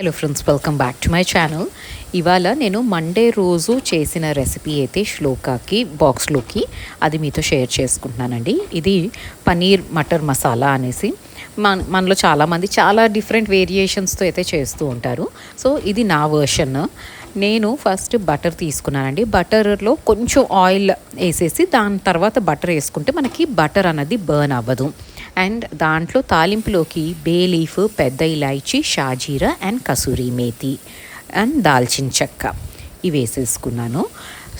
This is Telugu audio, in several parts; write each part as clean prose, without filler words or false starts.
Hello friends, welcome back to my channel. ఇవాళ నేను మండే రోజు చేసిన రెసిపీ అయితే శ్లోకాకి బాక్స్లోకి అది మీతో షేర్ చేసుకుంటున్నానండి. ఇది పనీర్ మటర్ మసాలా అనేసి మనలో చాలామంది చాలా డిఫరెంట్ వేరియేషన్స్తో అయితే చేస్తూ ఉంటారు. సో ఇది నా వర్షన్. నేను ఫస్ట్ బటర్ తీసుకున్నానండి. బటర్లో కొంచెం ఆయిల్ వేసేసి దాని తర్వాత బటర్ వేసుకుంటే మనకి బటర్ అన్నది బర్న్ అవ్వదు. అండ్ దాంట్లో తాలింపులోకి బే లీఫ్, పెద్ద ఇలాయచి, షాజీరా అండ్ కసూరి మేతి అండ్ దాల్చిన చెక్క ఇవి వేసేసుకున్నాను.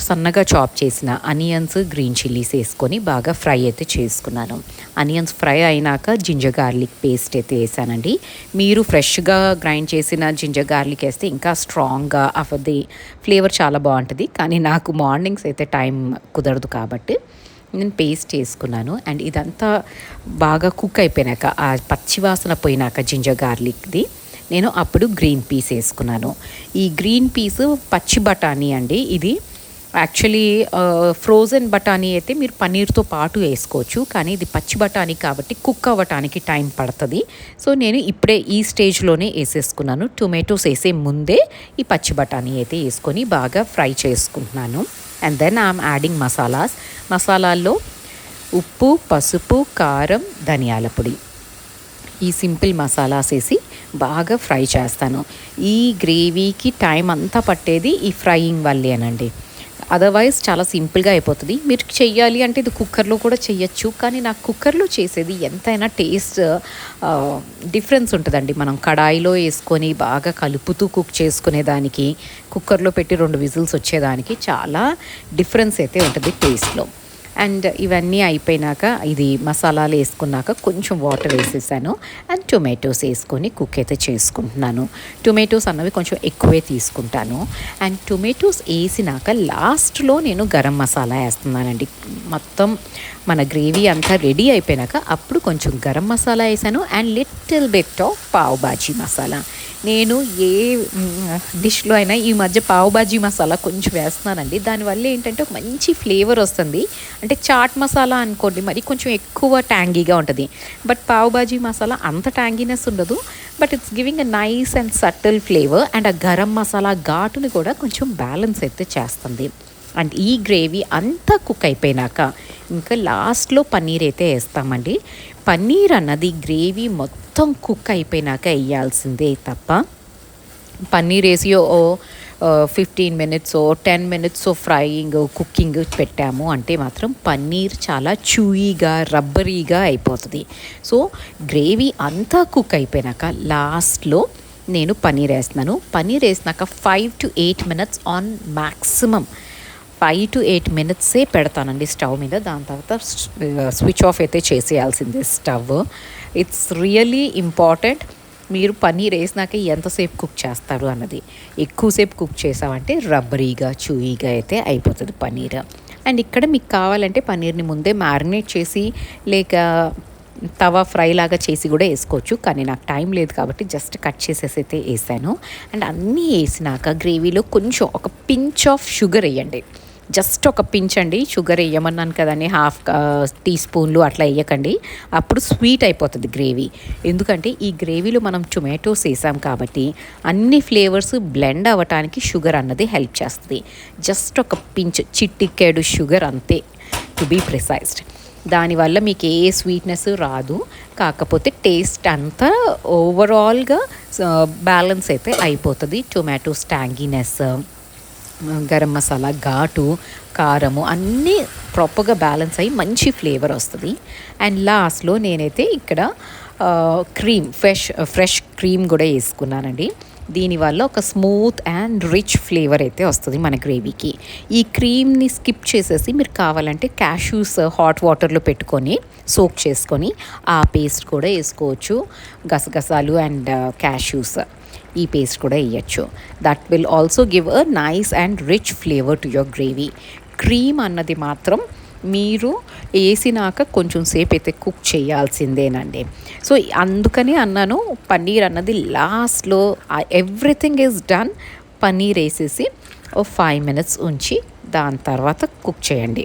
సన్నగా చాప్ చేసిన అనియన్స్, గ్రీన్ చిల్లీస్ వేసుకొని బాగా ఫ్రై అయితే చేసుకున్నాను. అనియన్స్ ఫ్రై అయినాక జింజర్ గార్లిక్ పేస్ట్ అయితే వేసానండి. మీరు ఫ్రెష్గా గ్రైండ్ చేసిన జింజర్ గార్లిక్ వేస్తే ఇంకా స్ట్రాంగ్గా అవ్వది, ఫ్లేవర్ చాలా బాగుంటుంది. కానీ నాకు మార్నింగ్స్ అయితే టైం కుదరదు కాబట్టి నేను పేస్ట్ వేసుకున్నాను. అండ్ ఇదంతా బాగా కుక్ అయిపోయినాక, ఆ పచ్చివాసన పోయినాక జింజర్ గార్లిక్ది నేను అప్పుడు గ్రీన్ పీస్ వేసుకున్నాను. ఈ గ్రీన్ పీస్ పచ్చి బఠానీ అండి. ఇది యాక్చువల్లీ ఫ్రోజన్ బఠానీ అయితే మీరు పన్నీర్తో పాటు వేసుకోవచ్చు, కానీ ఇది పచ్చి బఠానీ కాబట్టి కుక్ అవ్వటానికి టైం పడుతుంది. సో నేను ఇప్పుడే ఈ స్టేజ్లోనే వేసేసుకున్నాను. టొమాటోస్ వేసే ముందే ఈ పచ్చి బఠానీ అయితే వేసుకొని బాగా ఫ్రై చేసుకుంటున్నాను. అండ్ దెన్ ఐఎమ్ యాడింగ్ మసాలాల్లో ఉప్పు, పసుపు, కారం, ధనియాల పొడి, ఈ సింపుల్ మసాలాస్ వేసి బాగా ఫ్రై చేస్తాను. ఈ గ్రేవీకి టైం అంతా పట్టేది ఈ ఫ్రైయింగ్ వల్లేనండి. అదర్వైజ్ చాలా సింపుల్గా అయిపోతుంది. మీరు చెయ్యాలి అంటే ఇది కుక్కర్లో కూడా చెయ్యొచ్చు, కానీ నాకు కుక్కర్లో చేసేది ఎంతైనా టేస్ట్ డిఫరెన్స్ ఉంటుందండి. మనం కడాయిలో వేసుకొని బాగా కలుపుతూ కుక్ చేసుకునేదానికి, కుక్కర్లో పెట్టి 2 విజిల్స్ వచ్చేదానికి చాలా డిఫరెన్స్ అయితే ఉంటుంది టేస్ట్లో. అండ్ ఇవన్నీ అయిపోయినాక ఇది మసాలాలు వేసుకున్నాక కొంచెం వాటర్ వేసేసాను. అండ్ టొమాటోస్ వేసుకొని కుక్ అయితే చేసుకుంటున్నాను. టొమాటోస్ అన్నవి కొంచెం ఎక్కువే తీసుకుంటాను. అండ్ టొమాటోస్ వేసినాక లాస్ట్లో నేను గరం మసాలా వేస్తున్నానండి. మొత్తం మన గ్రేవీ అంతా రెడీ అయిపోయినాక అప్పుడు కొంచెం గరం మసాలా వేసాను. And little bit of pav bhaji masala. నేను ఏ డిష్లో అయినా ఈ మధ్య పావ్ బాజీ మసాలా కొంచెం వేస్తున్నానండి. దానివల్ల ఏంటంటే ఒక మంచి ఫ్లేవర్ వస్తుంది. అంటే చాట్ మసాలా అనుకోండి, మరి కొంచెం ఎక్కువ ట్యాంగీగా ఉంటుంది. బట్ పావ్ బాజీ మసాలా అంత ట్యాంగీనెస్ ఉండదు, but it's giving a nice and subtle flavour. And ఆ గరం మసాలా ఘాటుని కూడా కొంచెం బ్యాలెన్స్ అయితే చేస్తుంది. అండ్ ఈ గ్రేవీ అంతా కుక్ అయిపోయినాక ఇంకా లాస్ట్లో పన్నీర్ అయితే వేస్తామండి. పన్నీర్ అన్నది గ్రేవీ మొత్తం కుక్ అయిపోయినాక వేయాల్సిందే తప్ప, పన్నీర్ వేసి 15 minutes 10 minutes ఫ్రైయింగ్ కుకింగ్ పెట్టాము అంటే మాత్రం పన్నీర్ చాలా చూయీగా, రబ్బరీగా అయిపోతుంది. సో గ్రేవీ అంతా కుక్ అయిపోయినాక లాస్ట్లో నేను పన్నీర్ వేస్తున్నాను. పన్నీర్ వేసినాక 5 to 8 minutes on maximum 5 to 8 minutes పెడతానండి స్టవ్ మీద. దాని తర్వాత స్విచ్ ఆఫ్ అయితే చేసేయాల్సిందే స్టవ్. It's really important. మీరు పన్నీర్ వేసినాక ఎంతసేపు కుక్ చేస్తారు అన్నది. ఎక్కువసేపు కుక్ చేసామంటే రబ్బరీగా, చూయీగా అయితే అయిపోతుంది పన్నీర్. అండ్ ఇక్కడ మీకు కావాలంటే పన్నీర్ని ముందే మ్యారినేట్ చేసి లేక తవా ఫ్రై లాగా చేసి కూడా వేసుకోవచ్చు, కానీ నాకు టైం లేదు కాబట్టి జస్ట్ కట్ చేసేసి అయితే వేసాను. అండ్ అన్నీ వేసినాక గ్రేవీలో కొంచెం ఒక పించ్ ఆఫ్ షుగర్ వేయండి. జస్ట్ ఒక పించ్ అండి. షుగర్ వేయమన్నాను కదండి, 1/2 teaspoon అట్లా వేయకండి, అప్పుడు స్వీట్ అయిపోతుంది గ్రేవీ. ఎందుకంటే ఈ గ్రేవీలో మనం టొమాటోస్ వేసాం కాబట్టి అన్ని ఫ్లేవర్స్ బ్లెండ్ అవ్వటానికి షుగర్ అన్నది హెల్ప్ చేస్తుంది. జస్ట్ ఒక పించ్, చిట్టికేడు షుగర్ అంతే, టు బీ ప్రిసైజ్డ్. దానివల్ల మీకు ఏ స్వీట్నెస్ రాదు, కాకపోతే టేస్ట్ అంతా ఓవరాల్గా బ్యాలెన్స్ అయితే అయిపోతుంది. టొమాటోస్ ట్యాంగీనెస్, గరం మసాలా ఘాటు, కారము అన్నీ ప్రాపర్గా బ్యాలెన్స్ అయ్యి మంచి ఫ్లేవర్ వస్తుంది. అండ్ లాస్ట్లో నేనైతే ఇక్కడ ఫ్రెష్ క్రీమ్ కూడా వేసుకున్నానండి. దీనివల్ల ఒక స్మూత్ అండ్ రిచ్ ఫ్లేవర్ అయితే వస్తుంది మన గ్రేవీకి. ఈ క్రీమ్ని స్కిప్ చేసేసి మీరు కావాలంటే క్యాష్యూస్ హాట్ వాటర్లో పెట్టుకొని సోక్ చేసుకొని ఆ పేస్ట్ కూడా వేసుకోవచ్చు. గసగసాలు అండ్ క్యాష్యూస్ ఈ పేస్ట్ కూడా వేయచ్చు. That will also give a nice and rich flavour to your gravy. Cream అన్నది మాత్రం మీరు వేసినాక కొంచెం సేపు అయితే కుక్ చేయాల్సిందేనండి. సో అందుకని అన్నాను, పన్నీర్ అన్నది లాస్ట్లో ఎవ్రీథింగ్ ఈజ్ డన్, పన్నీర్ వేసేసి 5 minutes ఉంచి దాని తర్వాత కుక్ చేయండి.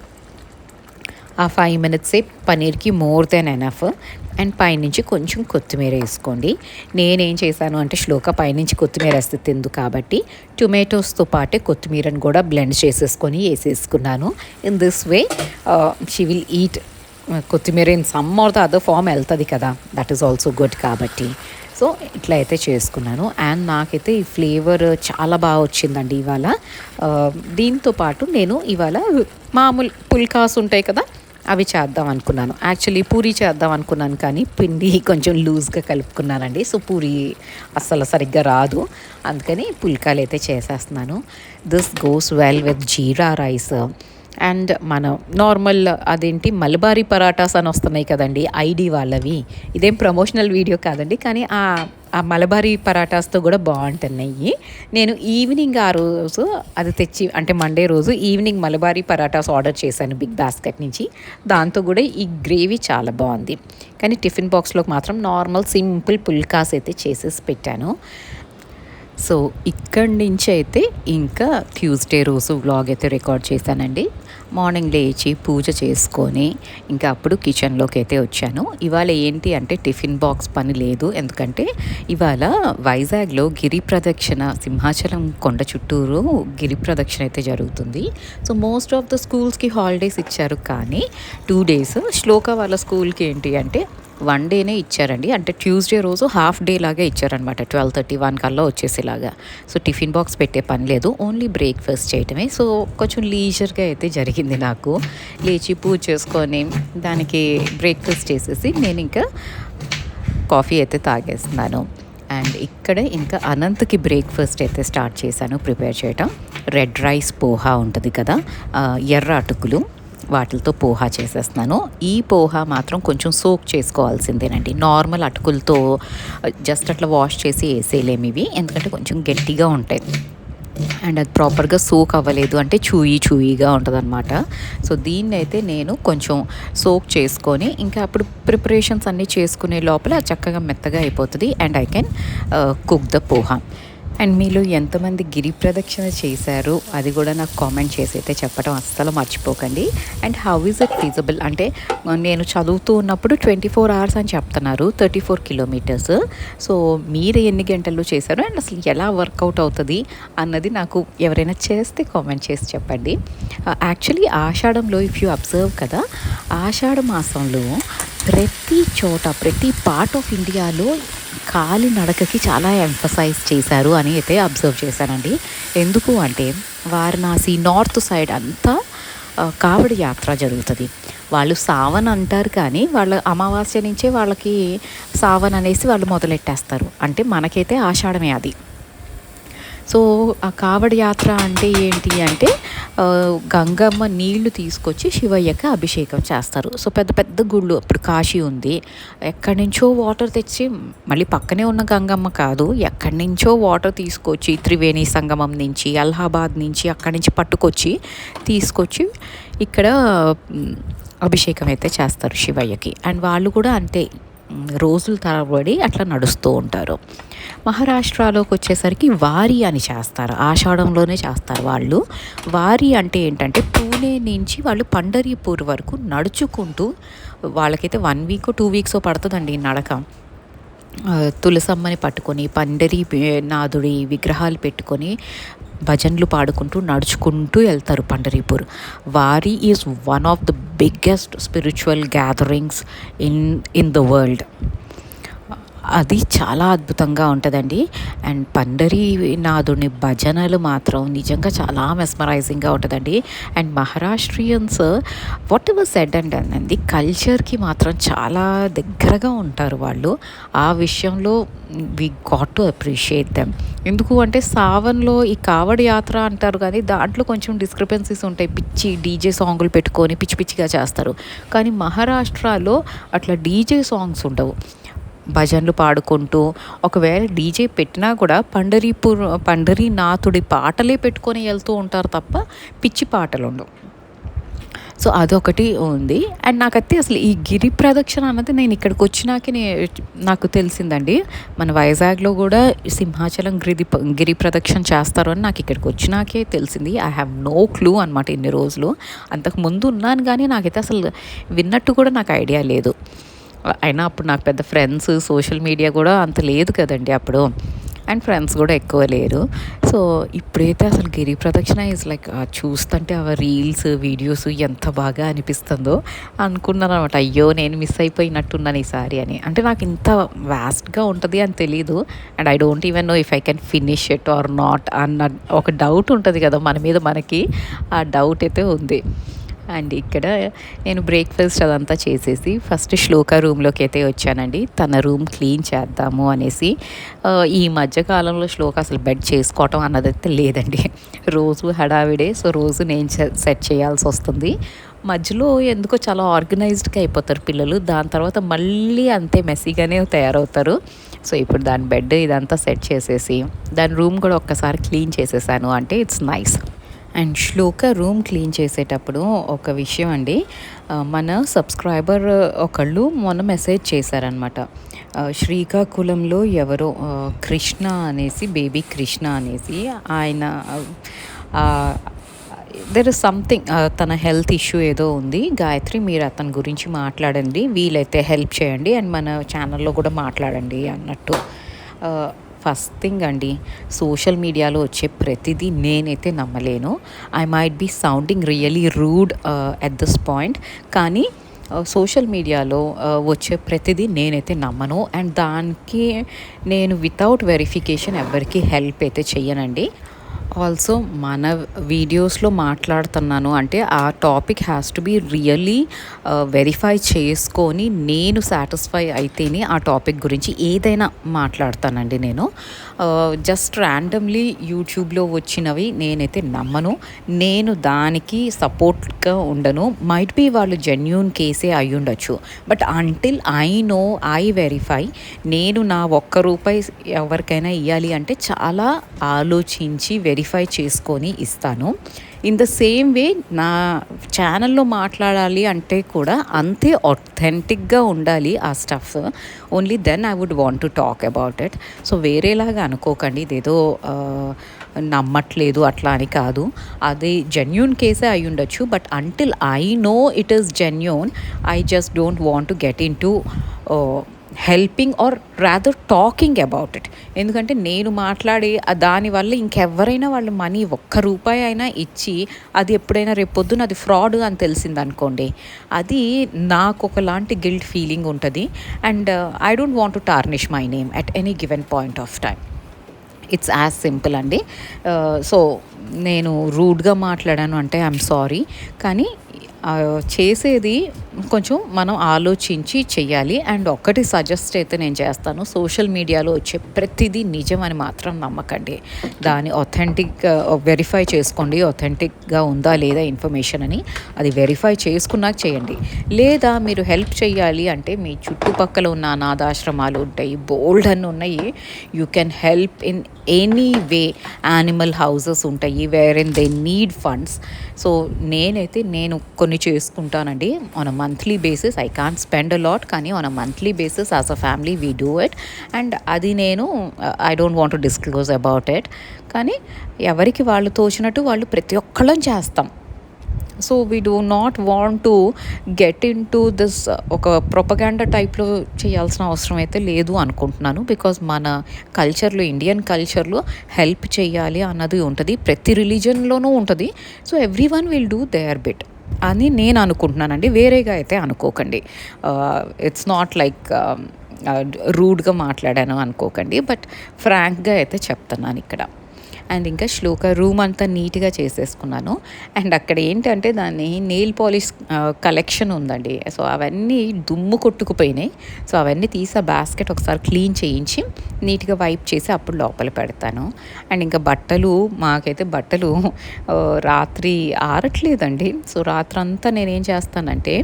ఆ 5 minutes పన్నీర్కి మోర్ దెన్ ఎనఫ్. అండ్ పైనుంచి కొంచెం కొత్తిమీర వేసుకోండి. నేనేం చేశాను అంటే శ్లోక పైనుంచి కొత్తిమీర వేస్తే తిందు కాబట్టి టొమాటోస్తో పాటే కొత్తిమీరను కూడా బ్లెండ్ చేసేసుకొని వేసేసుకున్నాను. In this way she will eat కొత్తిమీర in some or the other form వెళ్తుంది కదా, దట్ ఈస్ ఆల్సో గుడ్ కాబట్టి. సో ఇట్లా అయితే చేసుకున్నాను. అండ్ నాకైతే ఈ ఫ్లేవర్ చాలా బాగా వచ్చిందండి ఇవాళ. దీంతో పాటు నేను ఇవాళ మామూలు పుల్కాస్ ఉంటాయి కదా, అవి చేద్దాం అనుకున్నాను. యాక్చువల్లీ పూరీ చేద్దాం అనుకున్నాను కానీ పిండి కొంచెం లూజ్గా కలుపుకున్నానండి. సో పూరీ అస్సలు సరిగ్గా రాదు, అందుకని పుల్కాలు అయితే చేసేస్తున్నాను. This goes well with jeera rice. And మనం నార్మల్ అదేంటి మలబారీ పరాటాస్ అని వస్తున్నాయి కదండి ఐడి వాళ్ళవి. ఇదేం ప్రమోషనల్ వీడియో కాదండి, కానీ ఆ మలబారీ పరాటాస్తో కూడా బాగుంటున్నాయి. నేను ఈవినింగ్ ఆ రోజు అది తెచ్చి అంటే మండే రోజు ఈవినింగ్ మలబారీ పరాటాస్ ఆర్డర్ చేశాను బిగ్ బాస్కెట్ నుంచి. దాంతో కూడా ఈ గ్రేవీ చాలా బాగుంది. కానీ టిఫిన్ బాక్స్లోకి మాత్రం నార్మల్ సింపుల్ పుల్కాస్ అయితే చేసేసి పెట్టాను. సో ఇక్కడి నుంచి అయితే ఇంకా ట్యూస్డే రోజు వ్లాగ్ అయితే రికార్డ్ చేశానండి. మార్నింగ్ లేచి పూజ చేసుకొని ఇంకా అప్పుడు కిచెన్లోకి అయితే వచ్చాను. ఇవాళ ఏంటి అంటే టిఫిన్ బాక్స్ పని లేదు, ఎందుకంటే ఇవాళ వైజాగ్లో గిరి ప్రదక్షిణ, సింహాచలం కొండ చుట్టూరు గిరి ప్రదక్షిణ అయితే జరుగుతుంది. సో మోస్ట్ ఆఫ్ ద స్కూల్స్కి హాలిడేస్ ఇచ్చారు, కానీ 2 days శ్లోక వాళ్ళ స్కూల్కి ఏంటి అంటే 1 dayనే ఇచ్చారండి. అంటే ట్యూస్డే రోజు హాఫ్ డే లాగా ఇచ్చారనమాట, 12:31 కల్లా వచ్చేసేలాగా. సో టిఫిన్ బాక్స్ పెట్టే పని లేదు, ఓన్లీ బ్రేక్ఫాస్ట్ చేయటమే. సో కొంచెం లీజర్గా అయితే జరిగింది నాకు. లేచి పూజ చేసుకొని దానికి బ్రేక్ఫాస్ట్ చేసేసి నేను ఇంకా కాఫీ అయితే తాగేస్తున్నాను. అండ్ ఇక్కడ ఇంకా అనంత్కి బ్రేక్ఫాస్ట్ అయితే స్టార్ట్ చేశాను ప్రిపేర్ చేయటం. రెడ్ రైస్ పోహా ఉంటుంది కదా, ఎర్ర అటుకులు, వాటితో పోహా చేసేస్తున్నాను. ఈ పోహా మాత్రం కొంచెం సోక్ చేసుకోవాల్సిందేనండి. నార్మల్ అటుకులతో జస్ట్ అట్లా వాష్ చేసి వేసేయలేము ఇవి, ఎందుకంటే కొంచెం గట్టిగా ఉంటాయి. అండ్ అది ప్రాపర్గా సోక్ అవ్వలేదు అంటే చూయిగా ఉంటుంది అనమాట. సో దీన్ని అయితే నేను కొంచెం సోక్ చేసుకొని ఇంకా అప్పుడు ప్రిపరేషన్స్ అన్నీ చేసుకునే లోపల చక్కగా మెత్తగా అయిపోతుంది. And I can cook the poha. And మీలో ఎంతమంది గిరి ప్రదక్షిణ చేశారు అది కూడా నాకు కామెంట్ చేసి అయితే చెప్పడం అస్సలు మర్చిపోకండి. And how is it feasible అంటే నేను చదువుతూ ఉన్నప్పుడు 24 hours అని చెప్తున్నారు, 34 kilometers. సో మీరు ఎన్ని గంటల్లో చేశారు అండ్ అసలు ఎలా వర్కౌట్ అవుతుంది అన్నది నాకు ఎవరైనా చేస్తే కామెంట్ చేసి చెప్పండి. యాక్చువల్లీ ఆషాఢంలో ఇఫ్ యూ అబ్జర్వ్ కదా, ఆషాఢ మాసంలో ప్రతి చోట ప్రతి పార్ట్ ఆఫ్ ఇండియాలో కాలి నడకకి చాలా ఎంఫసైజ్ చేశారు అని అయితే అబ్జర్వ్ చేశానండి. ఎందుకు అంటే వారణాసి నార్త్ సైడ్ అంతా కావడి యాత్ర జరుగుతుంది. వాళ్ళు సావన్ అంటారు కానీ వాళ్ళ అమావాస్య నుంచే వాళ్ళకి సావన్ అనేసి వాళ్ళు మొదలెట్టేస్తారు. అంటే మనకైతే ఆషాఢమే అది. సో ఆ కావడి యాత్ర అంటే ఏంటి అంటే గంగమ్మ నీళ్లు తీసుకొచ్చి శివయ్యకి అభిషేకం చేస్తారు. సో పెద్ద పెద్ద గుళ్ళు, ఇప్పుడు కాశీ ఉంది, ఎక్కడి నుంచో వాటర్ తెచ్చి, మళ్ళీ పక్కనే ఉన్న గంగమ్మ కాదు, ఎక్కడి నుంచో వాటర్ తీసుకొచ్చి త్రివేణి సంగమం నుంచి, అలహాబాద్ నుంచి అక్కడి నుంచి పట్టుకొచ్చి తీసుకొచ్చి ఇక్కడ అభిషేకం అయితే చేస్తారు శివయ్యకి. అండ్ వాళ్ళు కూడా అంతే రోజుల తరబడి అట్లా నడుస్తూ ఉంటారు. మహారాష్ట్రలోకి వచ్చేసరికి వారి అని చేస్తారు, ఆషాఢంలోనే చేస్తారు వాళ్ళు. వారి అంటే ఏంటంటే పూణే నుంచి వాళ్ళు పండరీపూర్ వరకు నడుచుకుంటూ, వాళ్ళకైతే 1 week 2 weeks పడుతుందండి నడక. తులసమ్మని పట్టుకొని పండరీ నాథుడి విగ్రహాలు పెట్టుకొని భజన్లు పాడుకుంటూ నడుచుకుంటూ వెళ్తారు పండరీపూర్. వారి is one of the biggest spiritual gatherings in the world. అది చాలా అద్భుతంగా ఉంటుందండి. అండ్ పండరీనాథుని భజనలు మాత్రం నిజంగా చాలా మెస్మరైజింగ్గా ఉంటుందండి. And Maharashtrians whatever said and అన్నది కల్చర్కి మాత్రం చాలా దగ్గరగా ఉంటారు వాళ్ళు. ఆ విషయంలో we got to appreciate them. ఎందుకు అంటే సావన్లో ఈ కావడి యాత్ర అంటారు కానీ దాంట్లో కొంచెం డిస్క్రిపెన్సీస్ ఉంటాయి. పిచ్చి డీజే సాంగులు పెట్టుకొని పిచ్చి పిచ్చిగా చేస్తారు. కానీ మహారాష్ట్రలో అట్లా డీజే సాంగ్స్ ఉండవు, భజనలు పాడుకుంటూ, ఒకవేళ డీజే పెట్టినా కూడా పండరీనాథుడి పాటలే పెట్టుకొని వెళ్తూ ఉంటారు తప్ప పిచ్చి పాటలు ఉండవు. సో అదొకటి ఉంది. అండ్ నాకైతే అసలు ఈ గిరి ప్రదక్షిణ అన్నది నేను ఇక్కడికి వచ్చినాకే నాకు తెలిసిందండి. మన వైజాగ్లో కూడా సింహాచలం గిరి ప్రదక్షిణ చేస్తారు అని నాకు ఇక్కడికి వచ్చినాకే తెలిసింది. ఐ హ్యావ్ నో క్లూ అనమాట ఇన్ని రోజులు. అంతకు ముందు ఉన్నాను కానీ నాకైతే అసలు విన్నట్టు కూడా నాకు ఐడియా లేదు. అయినా అప్పుడు నాకు పెద్ద ఫ్రెండ్స్, సోషల్ మీడియా కూడా అంత లేదు కదండీ అప్పుడు. అండ్ ఫ్రెండ్స్ కూడా ఎక్కువ లేరు. సో ఇప్పుడైతే అసలు గిరి ప్రదక్షిణ ఈజ్ లైక్ చూస్తుంటే ఆ రీల్స్, వీడియోస్ ఎంత బాగా అనిపిస్తుందో అనుకున్నాను అనమాట. అయ్యో నేను మిస్ అయిపోయినట్టున్నాను ఈసారి అని. అంటే నాకు ఇంత వాస్ట్గా ఉంటుంది అని తెలీదు. And I don't even know if I can finish it or not అన్న ఒక డౌట్ ఉంటుంది కదా మన మీద మనకి. ఆ డౌట్ అయితే ఉంది. అండ్ ఇక్కడ నేను బ్రేక్ఫాస్ట్ అదంతా చేసేసి ఫస్ట్ శ్లోక రూమ్లోకి అయితే వచ్చానండి. తన రూమ్ క్లీన్ చేద్దాము అనేసి. ఈ మధ్యకాలంలో శ్లోక అసలు బెడ్ చేసుకోవటం అన్నదైతే లేదండి. రోజు హడావిడే. సో రోజు నేను సెట్ చేయాల్సి వస్తుంది. మధ్యలో ఎందుకో చాలా ఆర్గనైజ్డ్గా అయిపోతారు పిల్లలు. దాని తర్వాత మళ్ళీ అంతే మెస్సీగానే తయారవుతారు. సో ఇప్పుడు దాని బెడ్ ఇదంతా సెట్ చేసేసి దాని రూమ్ కూడా ఒక్కసారి క్లీన్ చేసేసాను అంటే it's nice. And Shloka room clean చేసేటప్పుడు ఒక విషయం అండి, మన సబ్స్క్రైబర్ ఒకళ్ళు మొన్న మెసేజ్ చేశారనమాట. శ్రీకాకుళంలో ఎవరో కృష్ణ అనేసి, బేబీ కృష్ణ అనేసి ఆయన దెర్ ఇస్ సంథింగ్, తన హెల్త్ ఇష్యూ ఏదో ఉంది. గాయత్రి మీరు అతని గురించి మాట్లాడండి, వీలైతే హెల్ప్ చేయండి అండ్ మన ఛానల్లో కూడా మాట్లాడండి అన్నట్టు. ఫస్ట్ థింగ్ అండి, సోషల్ మీడియాలో వచ్చే ప్రతిదీ నేనైతే నమ్మలేను. I might be sounding really rude at this point, కానీ సోషల్ మీడియాలో వచ్చే ప్రతిదీ నేనైతే నమ్మను. అండ్ దానికి నేను వితౌట్ వెరిఫికేషన్ ఎవరికి హెల్ప్ అయితే చెయ్యనండి. ఆల్సో మన వీడియోస్లో మాట్లాడుతున్నాను అంటే ఆ topic has to be really verify చేసుకొని నేను సాటిస్ఫై అయితేనే ఆ టాపిక్ గురించి ఏదైనా మాట్లాడతానండి. నేను జస్ట్ ర్యాండమ్లీ యూట్యూబ్లో వచ్చినవి నేనైతే నమ్మను. నేను దానికి సపోర్ట్గా ఉండను. మైట్ బీ వాళ్ళు జెన్యూన్ కేసే అయి ఉండొచ్చు, but until I know, I verify, నేను నా ₹1 ఎవరికైనా ఇవ్వాలి అంటే చాలా ఆలోచించి వెరిఫై చేసుకొని ఇస్తాను. ఇన్ ద సేమ్ వే నా ఛానల్లో మాట్లాడాలి అంటే కూడా అంతే ఆథెంటిక్గా ఉండాలి ఆ stuff. Only then I would want to talk about it. So వేరేలాగా అనుకోకండి, ఇదేదో నమ్మట్లేదు అట్లా అని కాదు. అది జెన్యూన్ కేసే అయి ఉండొచ్చు, but until I know it is genuine, I just don't want to get in to helping or rather talking about it. ఎందుకంటే నేను మాట్లాడి దానివల్ల ఇంకెవరైనా వాళ్ళు మనీ ₹1 అయినా ఇచ్చి అది ఎప్పుడైనా రేపొద్దున అది ఫ్రాడ్ అని తెలిసిందనుకోండి, అది నాకు ఒకలాంటి గిల్ట్ ఫీలింగ్ ఉంటుంది. And I don't want to tarnish my name at any given point of time. It's as simple అండి. సో నేను రూడ్గా మాట్లాడాను అంటే ఐఎమ్ సారీ, కానీ చేసేది కొంచెం మనం ఆలోచించి చెయ్యాలి. అండ్ ఒక్కటి సజెస్ట్ అయితే నేను చేస్తాను, సోషల్ మీడియాలో వచ్చే ప్రతిదీ నిజం అని మాత్రం నమ్మకండి. దాన్ని వెరిఫై చేసుకోండి, ఆథెంటిక్గా ఉందా లేదా ఇన్ఫర్మేషన్ అని. అది వెరిఫై చేసుకున్నాక చేయండి. లేదా మీరు హెల్ప్ చేయాలి అంటే మీ చుట్టుపక్కల ఉన్న అనాథాశ్రమాలు ఉంటాయి, బోల్డ్ అని ఉన్నాయి, you can help in any way. Animal houses ఉంటాయి where in they need funds. So నేను కొన్ని చేసుకుంటానండి on a monthly basis. I can't spend a lot, కానీ on a monthly basis as a family we do it. And అది నేను I don't want to disclose about it. కానీ ఎవరికి వాళ్ళు తోచినట్టు వాళ్ళు ప్రతి ఒక్కళ్ళం చేస్తాం. So we do not want to get in to this ఒక ప్రొపగాండా టైప్లో చేయాల్సిన అవసరం అయితే లేదు అనుకుంటున్నాను. బికాజ్ మన కల్చర్లో, ఇండియన్ కల్చర్లో హెల్ప్ చేయాలి అన్నది ఉంటుంది, ప్రతి రిలీజన్లోనూ ఉంటుంది. So everyone will do their bit అని నేను అనుకుంటున్నానండి. వేరేగా అయితే అనుకోకండి. ఇట్స్ నాట్ లైక్ రూడ్గా మాట్లాడాను అనుకోకండి, బట్ ఫ్రాంక్గా అయితే చెప్తున్నాను ఇక్కడ. అండ్ ఇంకా శ్లోక రూమ్ అంతా నీట్గా చేసేసుకున్నాను. అండ్ అక్కడ ఏంటంటే దాన్ని నెయిల్ పాలిష్ కలెక్షన్ ఉందండి. సో అవన్నీ దుమ్ము కొట్టుకుపోయినాయి. సో అవన్నీ తీసి ఆ బాస్కెట్ ఒకసారి క్లీన్ చేయించి నీట్గా వైప్ చేసి అప్పుడు లోపల పెడతాను. అండ్ ఇంకా మాకైతే బట్టలు రాత్రి ఆరట్లేదండి. సో రాత్రంతా నేనేం చేస్తానంటే,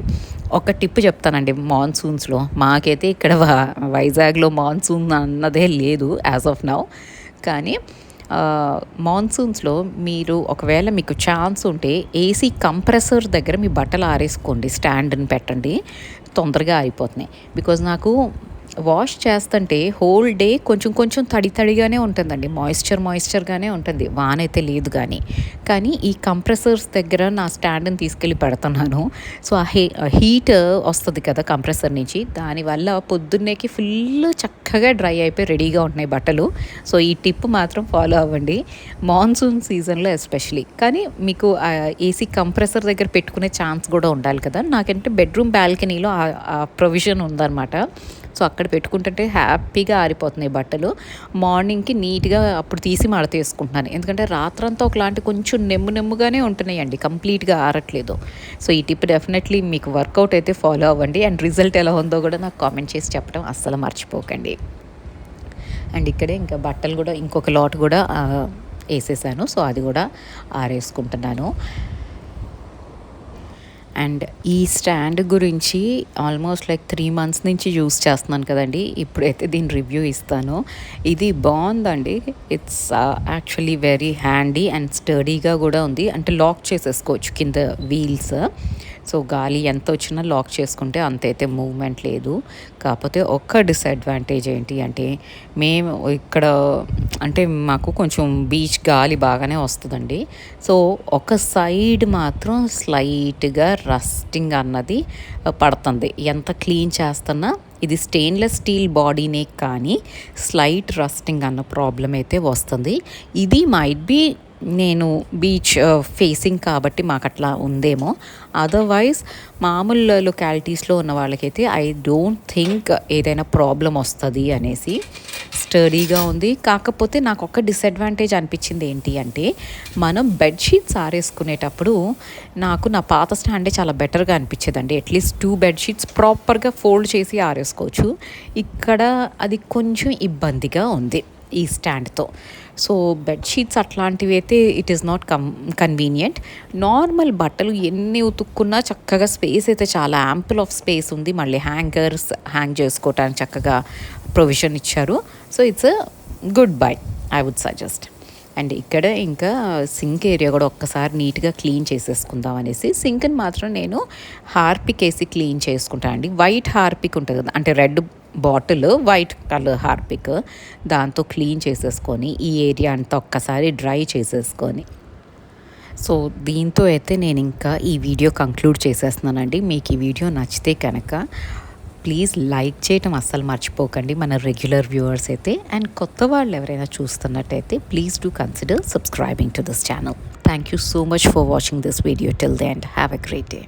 ఒక టిప్ చెప్తానండి. మాన్సూన్స్లో మాకైతే ఇక్కడ వైజాగ్లో మాన్సూన్ అన్నదే లేదు యాజ్ ఆఫ్ నౌ. కానీ మాన్సూన్స్లో మీరు ఒకవేళ మీకు ఛాన్స్ ఉంటే ఏసీ కంప్రెసర్ దగ్గర మీ బట్టలు ఆరేసుకోండి, స్టాండ్ని పెట్టండి, తొందరగా అయిపోతున్నాయి. బికాజ్ నాకు వాష్ చేస్తుంటే హోల్ డే కొంచెం కొంచెం తడిగానే ఉంటుందండి, మాయిశ్చర్గానే ఉంటుంది, వాన అయితే లేదు కానీ ఈ కంప్రెసర్స్ దగ్గర నా స్టాండ్ని తీసుకెళ్ళి పెడుతున్నాను. సో ఆ హీట్ వస్తుంది కదా కంప్రెసర్ నుంచి, దానివల్ల పొద్దున్నేకి ఫుల్ చక్కగా డ్రై అయిపోయి రెడీగా ఉంటున్నాయి బట్టలు. సో ఈ టిప్ మాత్రం ఫాలో అవ్వండి, మాన్సూన్ సీజన్లో ఎస్పెషలీ. కానీ మీకు ఏసీ కంప్రెసర్ దగ్గర పెట్టుకునే ఛాన్స్ కూడా ఉండాలి కదా. నాకంటే బెడ్రూమ్ బాల్కనీలో ఆ ప్రొవిజన్ ఉందన్నమాట. సో అక్కడ పెట్టుకుంటుంటే హ్యాపీగా ఆరిపోతున్నాయి బట్టలు. మార్నింగ్కి నీట్గా అప్పుడు తీసి మడతేసుకుంటున్నాను, ఎందుకంటే రాత్రంతా ఒకలాంటి కొంచెం నెమ్ముగానే ఉంటున్నాయండి, కంప్లీట్గా ఆరట్లేదు. సో ఈ టిప్ డెఫినెట్లీ మీకు వర్కౌట్ అయితే ఫాలో అవ్వండి, అండ్ రిజల్ట్ ఎలా ఉందో కూడా నాకు కామెంట్ చేసి చెప్పడం అస్సలు మర్చిపోకండి. అండ్ ఇక్కడే ఇంకా బట్టలు కూడా ఇంకొక లాట్ కూడా వేసేసాను, సో అది కూడా ఆరేసుకుంటున్నాను. అండ్ ఈ స్టాండ్ గురించి ఆల్మోస్ట్ లైక్ 3 months నుంచి యూస్ చేస్తున్నాను కదండి, ఇప్పుడైతే దీని రివ్యూ ఇస్తాను. ఇది బాగుందండి, it's actually very handy and స్టడీగా కూడా ఉంది. అంటే లాక్ చేసేసుకోవచ్చు కింద వీల్స్. సో గాలి ఎంత వచ్చినా లాక్ చేసుకుంటే అంతైతే మూవ్మెంట్ లేదు. కాకపోతే ఒక్క డిసడ్వాంటేజ్ ఏంటి అంటే, మేము ఇక్కడ అంటే మాకు కొంచెం బీచ్ గాలి బాగానే వస్తుందండి. సో ఒక సైడ్ మాత్రం స్లైట్గా రస్టింగ్ అన్నది పడుతుంది, ఎంత క్లీన్ చేస్తున్నా. ఇది స్టెయిన్లెస్ స్టీల్ బాడీనే కానీ స్లైట్ రస్టింగ్ అన్న ప్రాబ్లం అయితే వస్తుంది. ఇది మైట్ బీ నేను బీచ్ ఫేసింగ్ కాబట్టి మాకు అట్లా ఉందేమో, అదర్వైజ్ మామూలు లొకాలిటీస్లో ఉన్న వాళ్ళకైతే ఐ డోంట్ థింక్ ఏదైనా ప్రాబ్లం వస్తుంది అనేసి. స్టడీగా ఉంది. కాకపోతే నాకు ఒక డిసడ్వాంటేజ్ అనిపించింది ఏంటి అంటే, మనం బెడ్షీట్స్ ఆరేసుకునేటప్పుడు నాకు నా పాత స్టాండే చాలా బెటర్గా అనిపించేదండి. అట్లీస్ట్ 2 బెడ్షీట్స్ ప్రాపర్గా ఫోల్డ్ చేసి ఆరేసుకోవచ్చు. ఇక్కడ అది కొంచెం ఇబ్బందిగా ఉంది ఈ స్టాండ్తో. సో బెడ్షీట్స్ అట్లాంటివి అయితే it is not convenient. Normal బట్టలు ఎన్ని ఉతుక్కున్నా చక్కగా స్పేస్ అయితే చాలా యాంపుల్ ఆఫ్ స్పేస్ ఉంది. మళ్ళీ హ్యాంగర్స్ హ్యాంగ్ చేసుకోవటానికి చక్కగా ప్రొవిజన్ ఇచ్చారు. So it's a good buy, I would suggest. And ఇక్కడ ఇంకా సింక్ ఏరియా కూడా ఒక్కసారి నీట్గా క్లీన్ చేసేసుకుందాం అనేసి సింక్ని మాత్రం నేను హార్పిక్ వేసి క్లీన్ చేసుకుంటాను అండి. వైట్ హార్పిక్ ఉంటుంది కదా, అంటే red bottle white colour Harpic, దాంతో క్లీన్ చేసేసుకొని ఈ ఏరియా అంతా ఒక్కసారి డ్రై చేసేసుకొని, సో దీంతో అయితే నేను ఇంకా ఈ వీడియో కంక్లూడ్ చేసేస్తున్నానండి. మీకు ఈ వీడియో నచ్చితే కనుక ప్లీజ్ లైక్ చేయటం అస్సలు మర్చిపోకండి మన రెగ్యులర్ వ్యూవర్స్ అయితే. అండ్ కొత్త వాళ్ళు ఎవరైనా చూస్తున్నట్టయితే please do consider subscribing to this channel. Thank you so much for watching this video till the end. Have a great day.